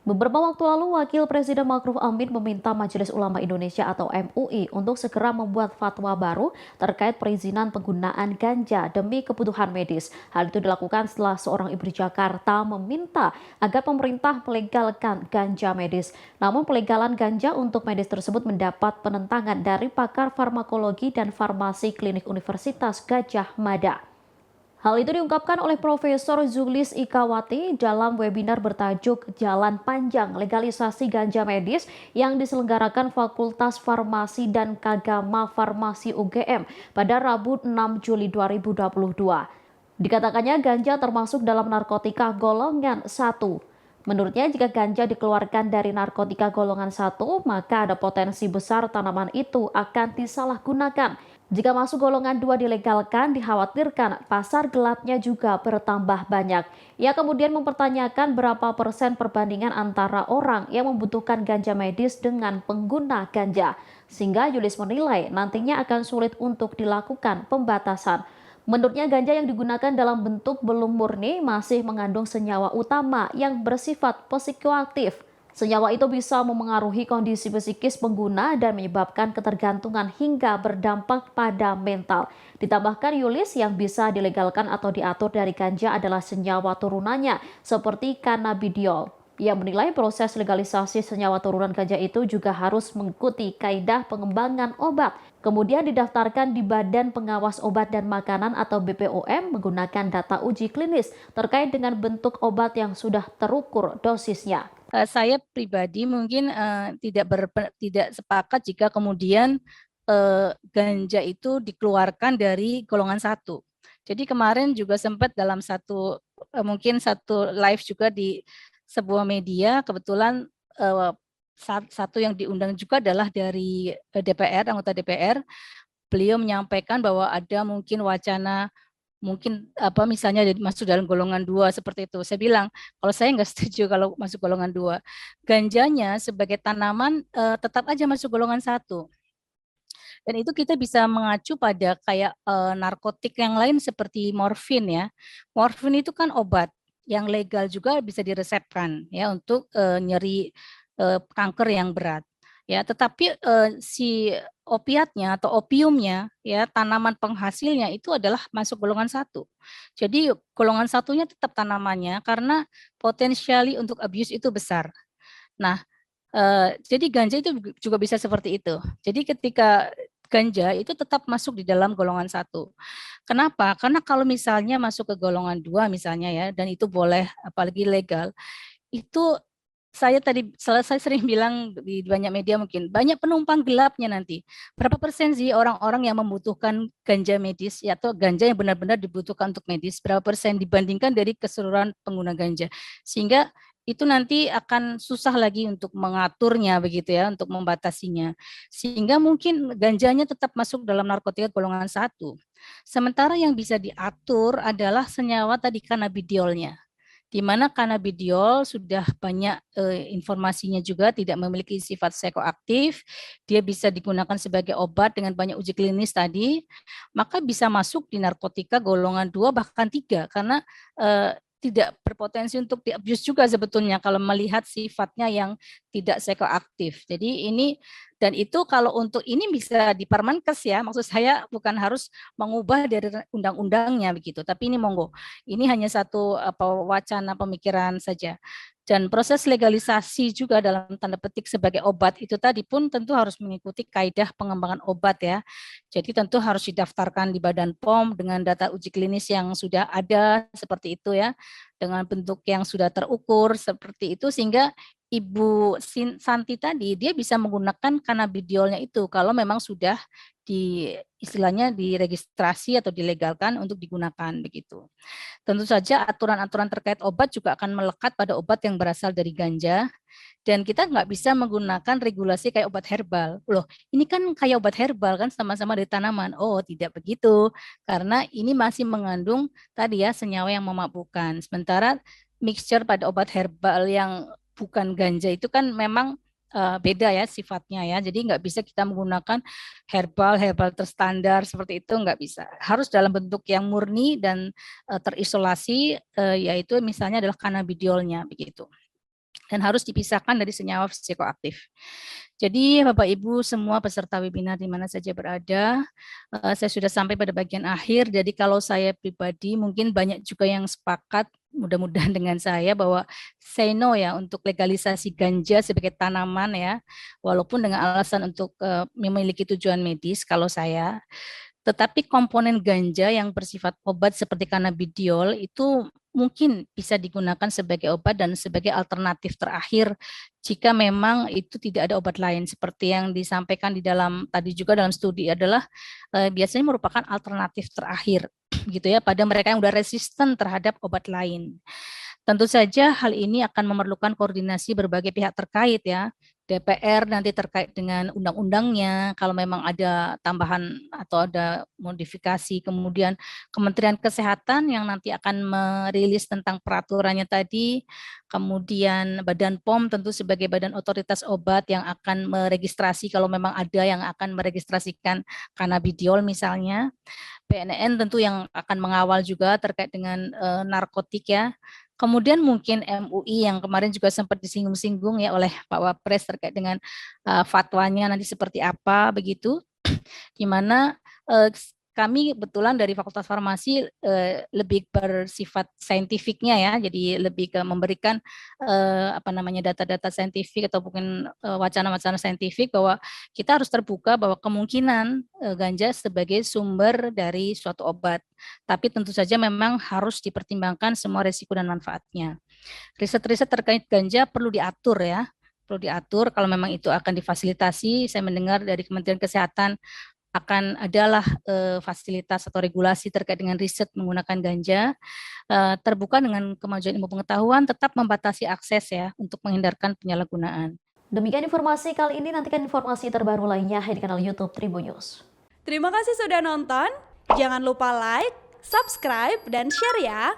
Beberapa waktu lalu, Wakil Presiden Ma'ruf Amin meminta Majelis Ulama Indonesia atau MUI untuk segera membuat fatwa baru terkait perizinan penggunaan ganja demi kebutuhan medis. Hal itu dilakukan setelah seorang ibu di Jakarta meminta agar pemerintah melegalkan ganja medis. Namun pelegalan ganja untuk medis tersebut mendapat penentangan dari pakar farmakologi dan farmasi klinik Universitas Gadjah Mada. Hal itu diungkapkan oleh Profesor Zulis Ikawati dalam webinar bertajuk Jalan Panjang Legalisasi Ganja Medis yang diselenggarakan Fakultas Farmasi dan Kagama Farmasi UGM pada Rabu 6 Juli 2022. Dikatakannya ganja termasuk dalam narkotika golongan 1. Menurutnya, jika ganja dikeluarkan dari narkotika golongan 1, maka ada potensi besar tanaman itu akan disalahgunakan. Jika masuk golongan 2 dilegalkan, dikhawatirkan pasar gelapnya juga bertambah banyak. Ia kemudian mempertanyakan berapa persen perbandingan antara orang yang membutuhkan ganja medis dengan pengguna ganja. Sehingga Yulis menilai nantinya akan sulit untuk dilakukan pembatasan. Menurutnya ganja yang digunakan dalam bentuk belum murni masih mengandung senyawa utama yang bersifat psikoaktif. Senyawa itu bisa memengaruhi kondisi psikis pengguna dan menyebabkan ketergantungan hingga berdampak pada mental. Ditambahkan Yulis yang bisa dilegalkan atau diatur dari ganja adalah senyawa turunannya seperti cannabidiol. Ia menilai proses legalisasi senyawa turunan ganja itu juga harus mengikuti kaidah pengembangan obat. Kemudian didaftarkan di Badan Pengawas Obat dan Makanan atau BPOM menggunakan data uji klinis terkait dengan bentuk obat yang sudah terukur dosisnya. Saya pribadi mungkin tidak sepakat jika kemudian ganja itu dikeluarkan dari golongan 1. Jadi kemarin juga sempat dalam mungkin satu live juga di sebuah media, kebetulan satu yang diundang juga adalah dari DPR, anggota DPR. Beliau menyampaikan bahwa ada mungkin wacana mungkin misalnya masuk dalam golongan 2 seperti itu. Saya bilang, kalau saya nggak setuju kalau masuk golongan 2. Ganjanya sebagai tanaman tetap aja masuk golongan 1. Dan itu kita bisa mengacu pada kayak narkotik yang lain seperti morfin ya. Morfin itu kan obat yang legal juga bisa diresepkan ya untuk nyeri kanker yang berat. Ya, tetapi si opiatnya atau opiumnya ya tanaman penghasilnya itu adalah masuk golongan 1. Jadi golongan satunya tetap tanamannya karena potensiali untuk abuse itu besar. Nah, jadi ganja itu juga bisa seperti itu. Jadi ketika ganja itu tetap masuk di dalam golongan 1. Kenapa? Karena kalau misalnya masuk ke golongan 2 misalnya ya, dan itu boleh apalagi legal, itu saya sering bilang di banyak media mungkin, banyak penumpang gelapnya nanti. Berapa persen sih orang-orang yang membutuhkan ganja medis ya, atau ganja yang benar-benar dibutuhkan untuk medis, berapa persen dibandingkan dari keseluruhan pengguna ganja. Sehingga itu nanti akan susah lagi untuk mengaturnya begitu ya, untuk membatasinya. Sehingga mungkin ganjanya tetap masuk dalam narkotika golongan 1. Sementara yang bisa diatur adalah senyawa tadi cannabidiolnya, di mana cannabidiol sudah banyak informasinya juga tidak memiliki sifat psikoaktif, dia bisa digunakan sebagai obat dengan banyak uji klinis tadi, maka bisa masuk di narkotika golongan 2 bahkan 3 karena tidak berpotensi untuk diabuse juga sebetulnya kalau melihat sifatnya yang tidak psikoaktif. Jadi ini dan itu kalau untuk ini bisa dipermenkes ya, maksud saya bukan harus mengubah dari undang-undangnya begitu, tapi ini monggo. Ini hanya satu wacana pemikiran saja. Dan proses legalisasi juga dalam tanda petik sebagai obat itu tadi pun tentu harus mengikuti kaidah pengembangan obat ya. Jadi tentu harus didaftarkan di Badan POM dengan data uji klinis yang sudah ada seperti itu ya, dengan bentuk yang sudah terukur seperti itu sehingga Ibu Santi tadi dia bisa menggunakan cannabidiolnya itu kalau memang sudah istilahnya diregistrasi atau dilegalkan untuk digunakan begitu. Tentu saja aturan-aturan terkait obat juga akan melekat pada obat yang berasal dari ganja dan kita nggak bisa menggunakan regulasi kayak obat herbal. Loh, ini kan kayak obat herbal kan sama-sama dari tanaman. Oh, tidak begitu. Karena ini masih mengandung tadi ya senyawa yang memabukkan. Sementara mixture pada obat herbal yang bukan ganja itu kan memang beda ya sifatnya ya. Jadi nggak bisa kita menggunakan herbal terstandar seperti itu, nggak bisa. Harus dalam bentuk yang murni dan terisolasi, yaitu misalnya adalah cannabidiolnya begitu. dan harus dipisahkan dari senyawa psikoaktif. Jadi Bapak Ibu semua peserta webinar di mana saja berada, saya sudah sampai pada bagian akhir. Jadi kalau saya pribadi mungkin banyak juga yang sepakat mudah-mudahan dengan saya bahwa say no ya untuk legalisasi ganja sebagai tanaman ya, walaupun dengan alasan untuk memiliki tujuan medis kalau saya. Tetapi komponen ganja yang bersifat obat seperti cannabidiol itu mungkin bisa digunakan sebagai obat dan sebagai alternatif terakhir jika memang itu tidak ada obat lain. Seperti yang disampaikan di dalam tadi juga dalam studi adalah biasanya merupakan alternatif terakhir gitu ya pada mereka yang sudah resisten terhadap obat lain. Tentu saja hal ini akan memerlukan koordinasi berbagai pihak terkait ya. DPR nanti terkait dengan undang-undangnya, kalau memang ada tambahan atau ada modifikasi, kemudian Kementerian Kesehatan yang nanti akan merilis tentang peraturannya tadi, kemudian Badan POM tentu sebagai badan otoritas obat yang akan meregistrasi kalau memang ada yang akan meregistrasikan cannabidiol misalnya, BNN tentu yang akan mengawal juga terkait dengan narkotik ya. Kemudian mungkin MUI yang kemarin juga sempat disinggung-singgung ya oleh Pak Wapres terkait dengan fatwanya nanti seperti apa begitu, di mana kami kebetulan dari Fakultas Farmasi lebih bersifat saintifiknya ya, jadi lebih ke memberikan data-data saintifik atau mungkin wacana-wacana saintifik bahwa kita harus terbuka bahwa kemungkinan ganja sebagai sumber dari suatu obat, tapi tentu saja memang harus dipertimbangkan semua risiko dan manfaatnya. Riset-riset terkait ganja perlu diatur ya, perlu diatur kalau memang itu akan difasilitasi. Saya mendengar dari Kementerian Kesehatan akan adalah fasilitas atau regulasi terkait dengan riset menggunakan ganja, terbuka dengan kemajuan ilmu pengetahuan, tetap membatasi akses ya untuk menghindarkan penyalahgunaan. Demikian informasi kali ini, nantikan informasi terbaru lainnya di kanal YouTube Tribun News. Terima kasih sudah nonton, jangan lupa like, subscribe, dan share ya!